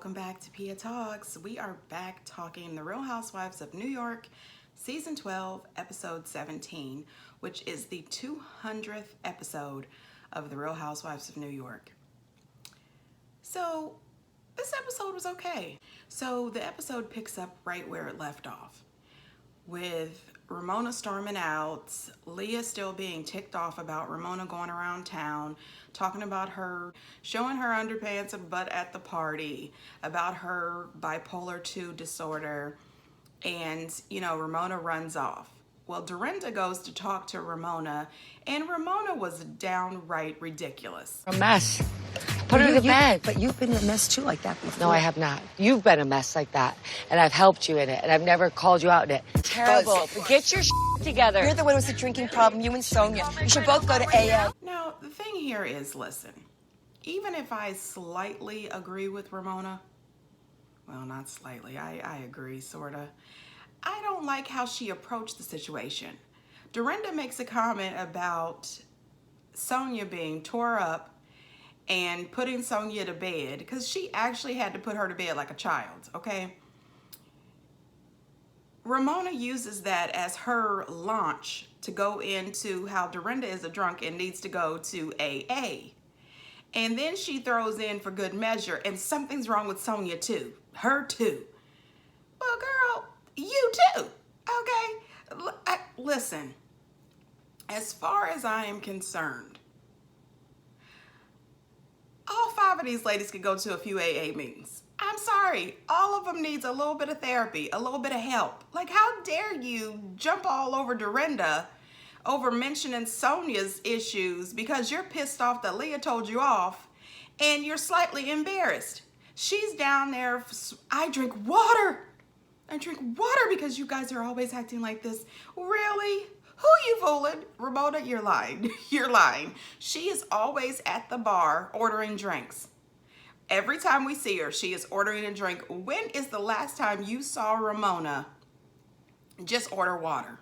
welcome back to Pia Talks. We are back talking The Real Housewives of New York, Season 12, Episode 17, which is the 200th episode of The Real Housewives of New York. So, this episode was okay. So, the episode picks up right where it left off, with Ramona storming out, Leah still being ticked off about Ramona going around town, talking about her, showing her underpants and butt at the party, about her bipolar 2 disorder, and, Ramona runs off. Well, Dorinda goes to talk to Ramona, and Ramona was downright ridiculous. A mess. Put her to bed. But you've been a mess too like that before. No, I have not. You've been a mess like that. And I've helped you in it. And I've never called you out in it. Terrible. But get your together. You're the one with the drinking problem, you and Sonia. You should both go to AA. Now, the thing here is, listen, even if I slightly agree with Ramona, well, not slightly, I agree, sorta. I don't like how she approached the situation. Dorinda makes a comment about Sonia being tore up and putting Sonia to bed, because she actually had to put her to bed like a child, okay? Ramona uses that as her launch to go into how Dorinda is a drunk and needs to go to AA. And then she throws in for good measure, and something's wrong with Sonia too. Her too. Well, girl, you too, okay? Listen, as far as I am concerned, all 5 of these ladies could go to a few AA meetings. I'm sorry, all of them needs a little bit of therapy, a little bit of help. Like, how dare you jump all over Dorinda over mentioning Sonia's issues because you're pissed off that Leah told you off and you're slightly embarrassed. She's down there, I drink water. I drink water because you guys are always acting like this. Really? Who you fooling? Ramona, you're lying. You're lying. She is always at the bar ordering drinks. Every time we see her, she is ordering a drink. When is the last time you saw Ramona just order water?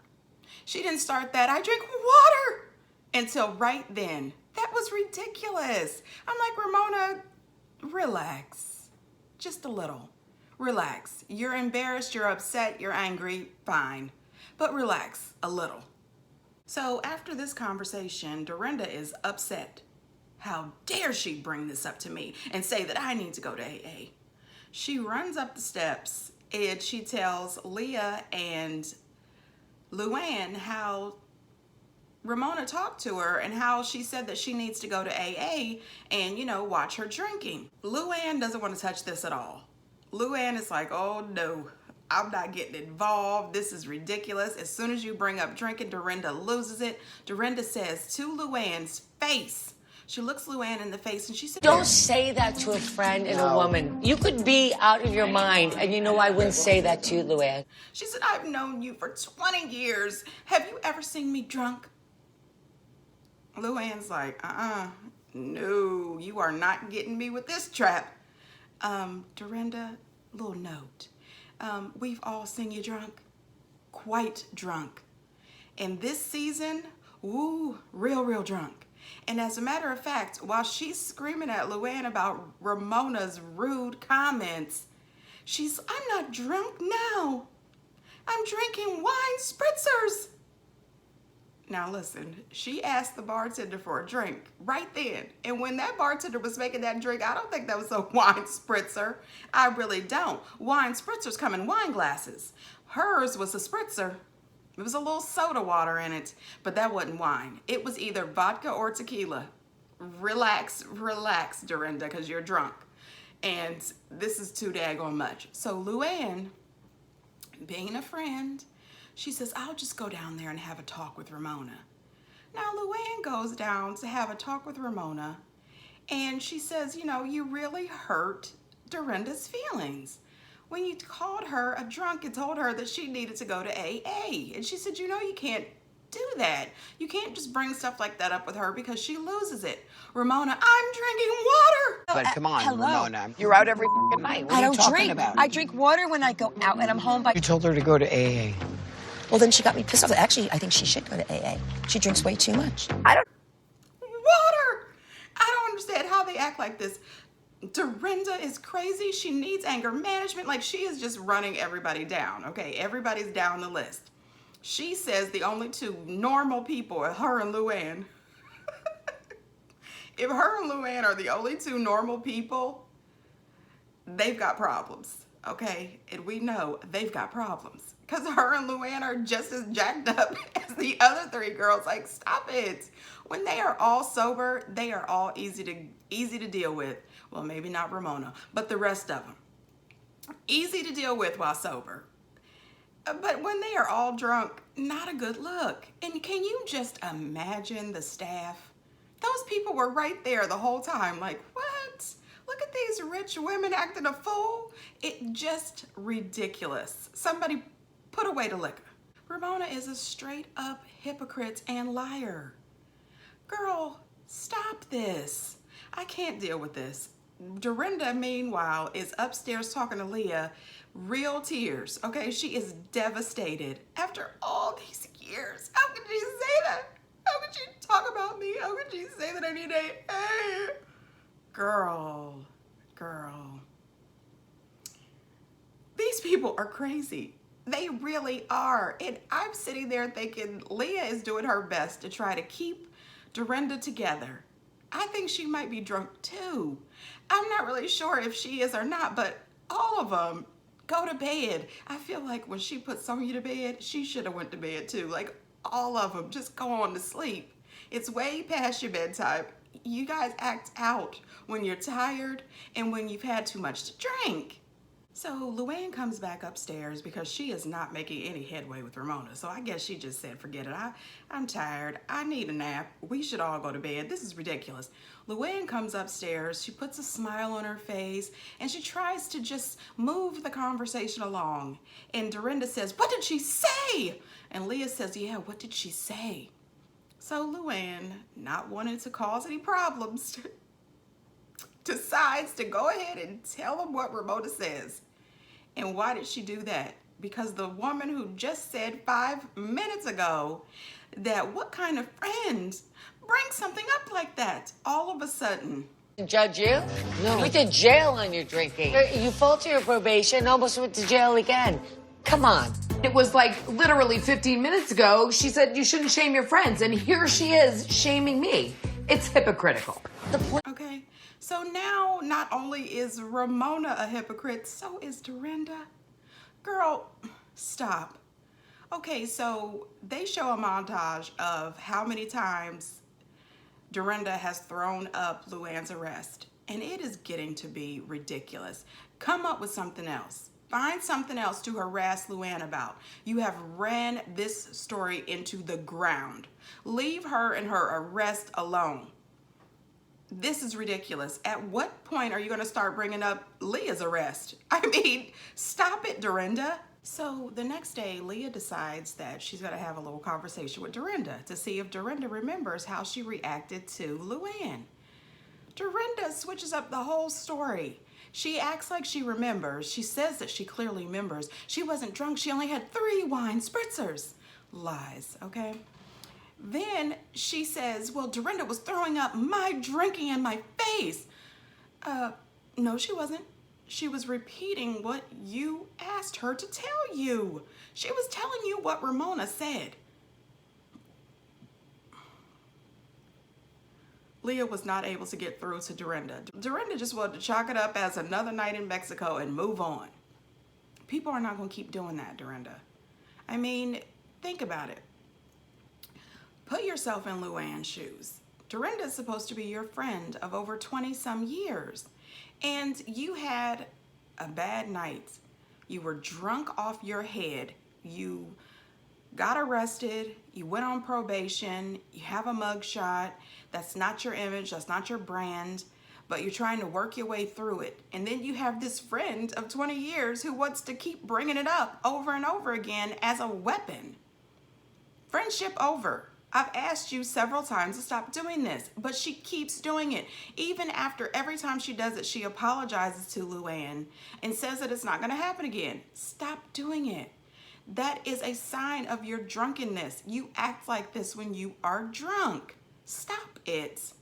She didn't start that, I drink water, until right then. That was ridiculous. I'm like, Ramona, relax. Just a little. Relax. You're embarrassed, you're upset, you're angry, fine. But relax a little. So after this conversation, Dorinda is upset. How dare she bring this up to me and say that I need to go to AA? She runs up the steps and she tells Leah and Luann how Ramona talked to her and how she said that she needs to go to AA and, watch her drinking. Luann doesn't want to touch this at all. Luann is like, oh no, I'm not getting involved. This is ridiculous. As soon as you bring up drinking, Dorinda loses it. Dorinda says to Luann's face, she looks Luann in the face and she said, Don't say that to a friend and a woman. You could be out of your mind. And I wouldn't say that to you, Luann. She said, I've known you for 20 years. Have you ever seen me drunk? Luann's like, no, you are not getting me with this trap. Dorinda, little note. We've all seen you drunk, quite drunk. And this season, real drunk. And as a matter of fact, while she's screaming at Luann about Ramona's rude comments, I'm not drunk now. I'm drinking wine spritzers. Now listen, she asked the bartender for a drink right then. And when that bartender was making that drink, I don't think that was a wine spritzer. I really don't. Wine spritzers come in wine glasses. Hers was a spritzer. It was a little soda water in it, but that wasn't wine. It was either vodka or tequila. Relax, Dorinda, because you're drunk. And this is too daggone much. So Luann, being a friend, she says, I'll just go down there and have a talk with Ramona. Now, Luann goes down to have a talk with Ramona, and she says, you really hurt Dorinda's feelings when you called her a drunk and told her that she needed to go to AA. And she said, you can't do that. You can't just bring stuff like that up with her because she loses it. Ramona, I'm drinking water. But come on, hello. Ramona. You're out every night. What I are you don't talking drink. about? I drink water when I go out and I'm home by... You told her to go to AA. Well, then she got me pissed off. Actually, I think she should go to AA. She drinks way too much. Water. I don't understand how they act like this. Dorinda is crazy. She needs anger management. Like, she is just running everybody down, okay? Everybody's down the list. She says the only two normal people are her and Luann. If her and Luann are the only two normal people, they've got problems, okay? And we know they've got problems because her and Luann are just as jacked up as the other three girls. Like, stop it. When they are all sober, they are all easy to deal with. Well, maybe not Ramona, but the rest of them. Easy to deal with while sober. But when they are all drunk, not a good look. And can you just imagine the staff? Those people were right there the whole time. Like, what? Look at these rich women acting a fool. It just ridiculous. Somebody put away the liquor. Ramona is a straight up hypocrite and liar. Girl, stop this. I can't deal with this. Dorinda, meanwhile, is upstairs talking to Leah, real tears, okay? She is devastated after all these years. How could she say that? How could she talk about me? How could she say that I need AA? Girl. These people are crazy. They really are. And I'm sitting there thinking Leah is doing her best to try to keep Dorinda together. I think she might be drunk too. I'm not really sure if she is or not, but all of them go to bed. I feel like when she put Sonya to bed, she should have went to bed too. Like, all of them just go on to sleep. It's way past your bedtime. You guys act out when you're tired and when you've had too much to drink. So Luann comes back upstairs because she is not making any headway with Ramona. So I guess she just said, forget it. I'm tired. I need a nap. We should all go to bed. This is ridiculous. Luann comes upstairs. She puts a smile on her face and she tries to just move the conversation along. And Dorinda says, what did she say? And Leah says, yeah, what did she say? So Luann, not wanting to cause any problems, decides to go ahead and tell them what Ramona says. And why did she do that? Because the woman who just said 5 minutes ago that what kind of friends bring something up like that all of a sudden? Judge you? No. Went to jail on your drinking. You falter your probation, almost went to jail again. Come on. It was like literally 15 minutes ago, she said you shouldn't shame your friends. And here she is shaming me. It's hypocritical. Okay. So now not only is Ramona a hypocrite, so is Dorinda. Girl, stop. Okay, so they show a montage of how many times Dorinda has thrown up Luann's arrest. And it is getting to be ridiculous. Come up with something else. Find something else to harass Luann about. You have ran this story into the ground. Leave her and her arrest alone. This is ridiculous. At what point are you going to start bringing up Leah's arrest? I mean, stop it, Dorinda. So the next day, Leah decides that she's going to have a little conversation with Dorinda to see if Dorinda remembers how she reacted to Luann. Dorinda switches up the whole story. She acts like she remembers. She says that she clearly remembers. She wasn't drunk. She only had 3 wine spritzers. Lies, okay? Then she says, well, Dorinda was throwing up my drinking in my face. No, she wasn't. She was repeating what you asked her to tell you. She was telling you what Ramona said. Leah was not able to get through to Dorinda. Dorinda just wanted to chalk it up as another night in Mexico and move on. People are not going to keep doing that, Dorinda. I mean, think about it. Put yourself in Luann's shoes. Dorinda is supposed to be your friend of over 20-some years. And you had a bad night. You were drunk off your head. You got arrested. You went on probation. You have a mugshot. That's not your image. That's not your brand. But you're trying to work your way through it. And then you have this friend of 20 years who wants to keep bringing it up over and over again as a weapon. Friendship over. I've asked you several times to stop doing this, but she keeps doing it. Even after every time she does it, she apologizes to Luann and says that it's not going to happen again. Stop doing it. That is a sign of your drunkenness. You act like this when you are drunk. Stop it.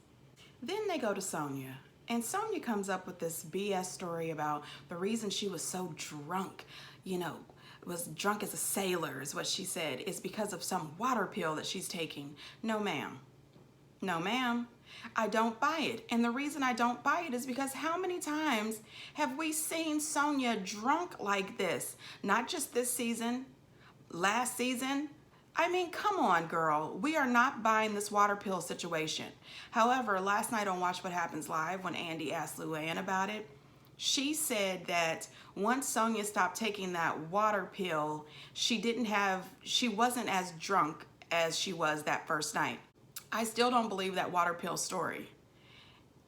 Then they go to Sonya, And Sonya comes up with this BS story about the reason she was so drunk, was drunk as a sailor is what she said, is because of some water pill that she's taking. No, ma'am. No, ma'am. I don't buy it. And the reason I don't buy it is because how many times have we seen Sonya drunk like this? Not just this season, last season. I mean, come on, girl. We are not buying this water pill situation. However, last night on Watch What Happens Live, when Andy asked Luann about it, she said that once Sonya stopped taking that water pill, she wasn't as drunk as she was that first night. I still don't believe that water pill story.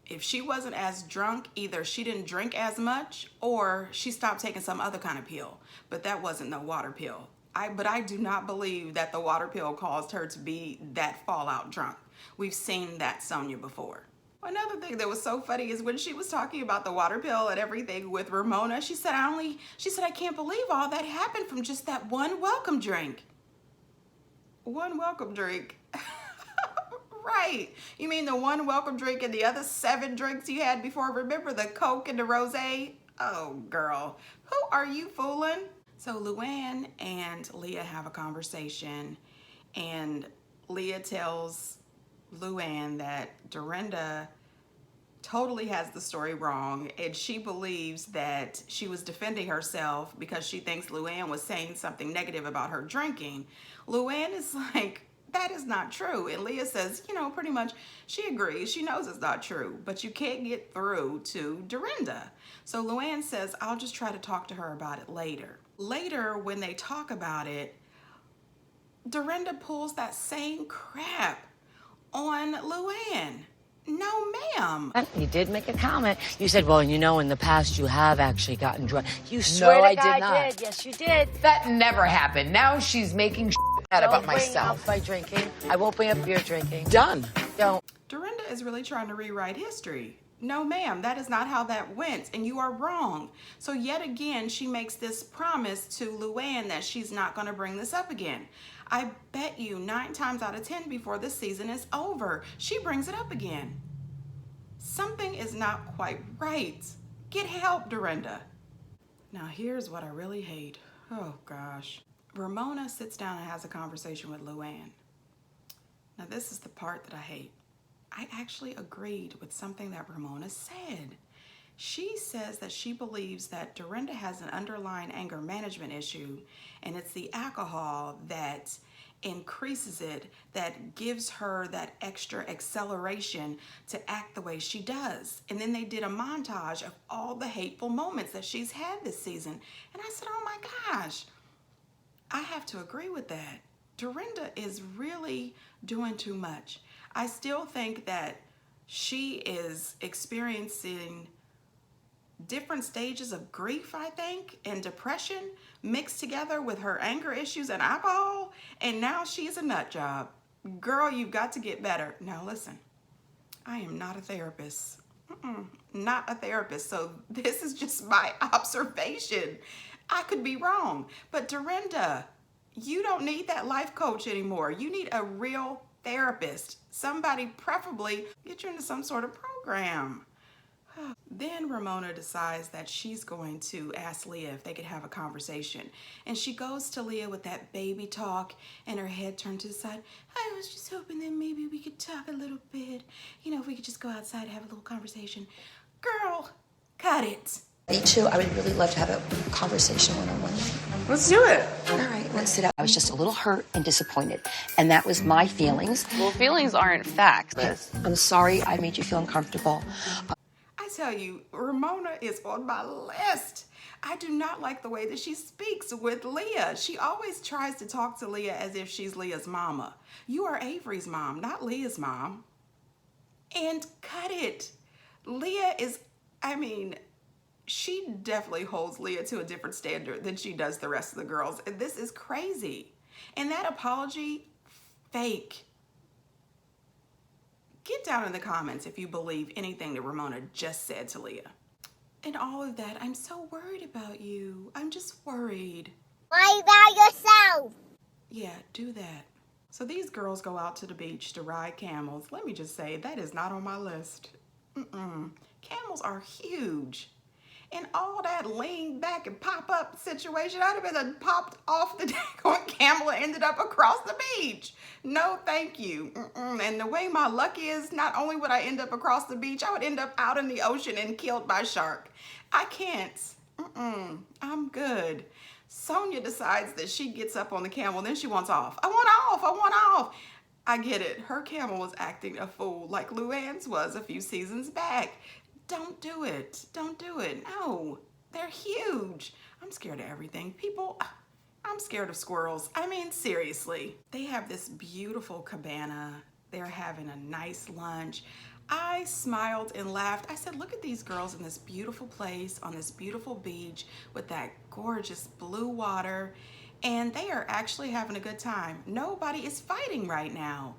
If she wasn't as drunk, either she didn't drink as much or she stopped taking some other kind of pill, but that wasn't no water pill. But I do not believe that the water pill caused her to be that fallout drunk. We've seen that Sonya before. Another thing that was so funny is when she was talking about the water pill and everything with Ramona, she said, I can't believe all that happened from just that one welcome drink. One welcome drink. Right. You mean the one welcome drink and the other 7 drinks you had before? Remember the Coke and the rosé? Oh, girl. Who are you fooling? So Luann and Leah have a conversation, and Leah tells Luann that Dorinda totally has the story wrong, and she believes that she was defending herself because she thinks Luann was saying something negative about her drinking. Luann is like, that is not true. And Leah says, pretty much she agrees. She knows it's not true, but you can't get through to Dorinda. So Luann says, I'll just try to talk to her about it later. Later, when they talk about it, Dorinda pulls that same crap on Luann. No, ma'am. You did make a comment. You said, well, in the past you have actually gotten drunk. You swear No, to I God did not. did. Yes, you did. That never happened. Now she's making that about myself. Don't bring up my drinking. I won't bring up your drinking. Done. Don't. Dorinda is really trying to rewrite history. No, ma'am, that is not how that went, and you are wrong. So yet again, she makes this promise to Luann that she's not going to bring this up again. I bet you 9 times out of 10 before this season is over, she brings it up again. Something is not quite right. Get help, Dorinda. Now here's what I really hate. Oh gosh. Ramona sits down and has a conversation with Luann. Now this is the part that I hate. I actually agreed with something that Ramona said. She says that she believes that Dorinda has an underlying anger management issue, and it's the alcohol that increases it, that gives her that extra acceleration to act the way she does. And then they did a montage of all the hateful moments that she's had this season. And I said, oh my gosh, I have to agree with that. Dorinda is really doing too much. I still think that she is experiencing different stages of grief, I think, and depression mixed together with her anger issues and alcohol, and now she's a nut job. Girl, you've got to get better. Now listen, I am not a therapist. Not a therapist, so this is just my observation. I could be wrong, but Dorinda, you don't need that life coach anymore. You need a real therapist. Somebody preferably get you into some sort of program. Then Ramona decides that she's going to ask Leah if they could have a conversation. And she goes to Leah with that baby talk and her head turned to the side. I was just hoping that maybe we could talk a little bit. If we could just go outside and have a little conversation. Girl, cut it. Me too. I would really love to have a conversation one-on-one. Let's do it. All right, let's sit down. I was just a little hurt and disappointed, and that was my feelings. Well, feelings aren't facts, Liz. I'm sorry I made you feel uncomfortable. I tell you, Ramona is on my list. I do not like the way that she speaks with Leah. She always tries to talk to Leah as if she's Leah's mama. You are Avery's mom, not Leah's mom. And cut it. Leah is, she definitely holds Leah to a different standard than she does the rest of the girls. And this is crazy. And that apology, fake. Get down in the comments if you believe anything that Ramona just said to Leah. And all of that, I'm so worried about you. I'm just worried. Worry about yourself. Yeah, do that. So these girls go out to the beach to ride camels. Let me just say, that is not on my list. Camels are huge. And all that lean back and pop up situation, I'd have been popped off the daggone camel and ended up across the beach. No, thank you. And the way my luck is, not only would I end up across the beach, I would end up out in the ocean and killed by a shark. I can't. I'm good. Sonia decides that she gets up on the camel, then she wants off. I want off. I get it. Her camel was acting a fool like Luann's was a few seasons back. Don't do it. Don't do it. No, they're huge. I'm scared of everything. People, I'm scared of squirrels. I mean, seriously. They have this beautiful cabana. They're having a nice lunch. I smiled and laughed. I said, look at these girls in this beautiful place on this beautiful beach with that gorgeous blue water, and they are actually having a good time. Nobody is fighting right now.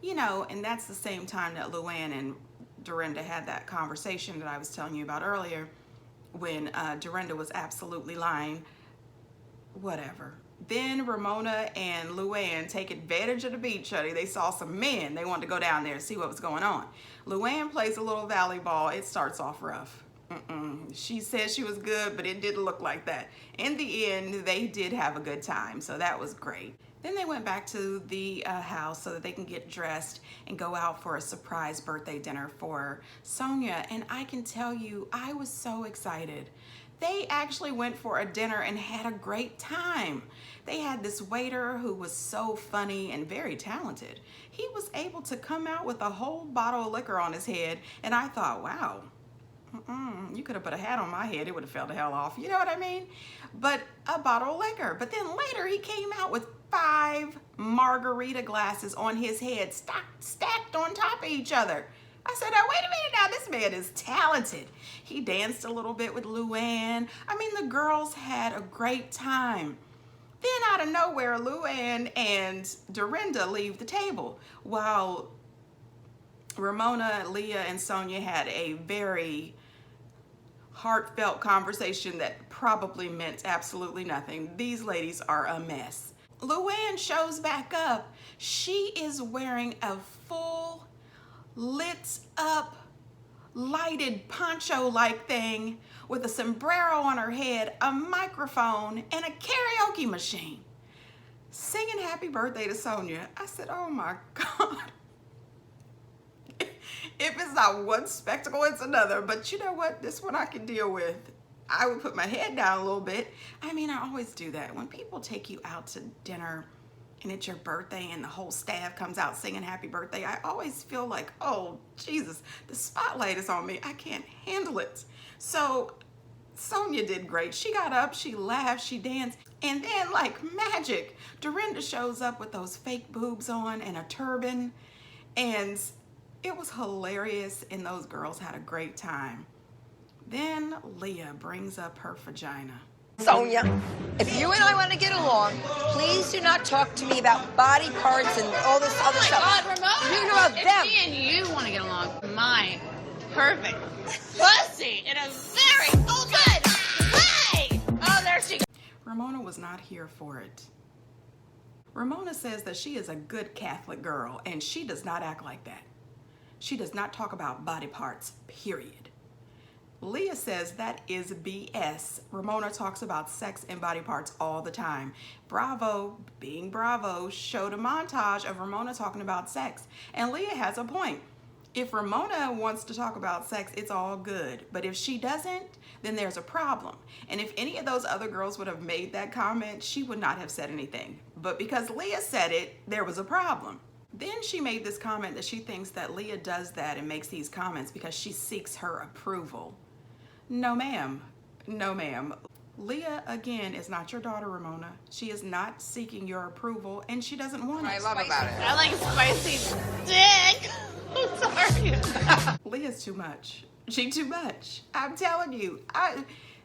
You know, and that's the same time that Luann and Dorinda had that conversation that I was telling you about earlier when Dorinda was absolutely lying. Whatever. Then Ramona and Luann take advantage of the beach, honey. They saw some men. They wanted to go down there and see what was going on. Luann plays a little volleyball. It starts off rough. She said she was good, but it didn't look like that. In the end, they did have a good time, so that was great. Then they went back to the house so that they can get dressed and go out for a surprise birthday dinner for Sonia. And I can tell you, I was so excited. They actually went for a dinner and had a great time. They had this waiter who was so funny and very talented. He was able to come out with a whole bottle of liquor on his head, and I thought, wow, you could have put a hat on my head, it would have fell the hell off. You know what I mean? But a bottle of liquor. But then later he came out with 5 margarita glasses on his head, stacked on top of each other. I said, now wait a minute now, this man is talented. He danced a little bit with Luann. I mean, the girls had a great time. Then out of nowhere, Luann and Dorinda leave the table while Ramona, Leah, and Sonia had a very heartfelt conversation that probably meant absolutely nothing. These ladies are a mess. Luann shows back up. She is wearing a full lit up lighted poncho-like thing with a sombrero on her head, a microphone, and a karaoke machine, singing happy birthday to Sonia. I said, oh my God. If it's not one spectacle, it's another. But you know what? This one I can deal with. I would put my head down a little bit. I mean, I always do that. When people take you out to dinner and it's your birthday and the whole staff comes out singing happy birthday, I always feel like, oh, Jesus, the spotlight is on me. I can't handle it. So Sonia did great. She got up, she laughed, she danced, and then like magic, Dorinda shows up with those fake boobs on and a turban, and it was hilarious, and those girls had a great time. Then Leah brings up her vagina. Sonia, if you and I want to get along, please do not talk to me about body parts and all this other stuff. Oh my God, Ramona! You know if them. me and you want to get along, my perfect pussy in a very good way. Oh, there she goes. Ramona was not here for it. Ramona says that she is a good Catholic girl, and she does not act like that. She does not talk about body parts, period. Leah says that is BS. Ramona talks about sex and body parts all the time. Bravo, being Bravo, showed a montage of Ramona talking about sex. And Leah has a point. If Ramona wants to talk about sex, it's all good. But if she doesn't, then there's a problem. And if any of those other girls would have made that comment, she would not have said anything. But because Leah said it, there was a problem. Then she made this comment that she thinks that Leah does that and makes these comments because she seeks her approval. No, ma'am. No, ma'am. Leah, again, is not your daughter, Ramona. She is not seeking your approval, and she doesn't want it. I love about it. I like spicy dick. I'm sorry. Leah's too much. She too much. I'm telling you.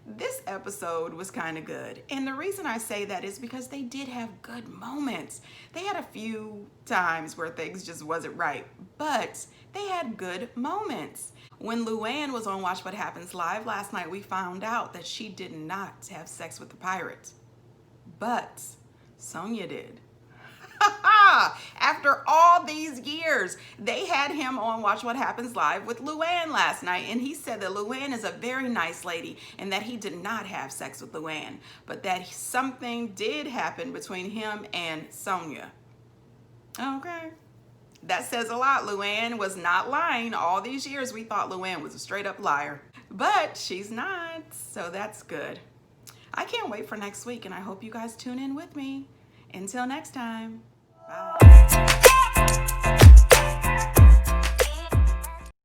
This episode was kind of good. And the reason I say that is because they did have good moments. They had a few times where things just wasn't right, but they had good moments. When Luann was on Watch What Happens Live last night, we found out that she did not have sex with the pirate, but Sonia did. After all these years, they had him on Watch What Happens Live with Luann last night, and he said that Luann is a very nice lady and that he did not have sex with Luann, but that something did happen between him and Sonia. Okay. That says a lot. Luann was not lying. All these years we thought Luann was a straight up liar, but she's not, so that's good. I can't wait for next week, and I hope you guys tune in with me. Until next time, bye.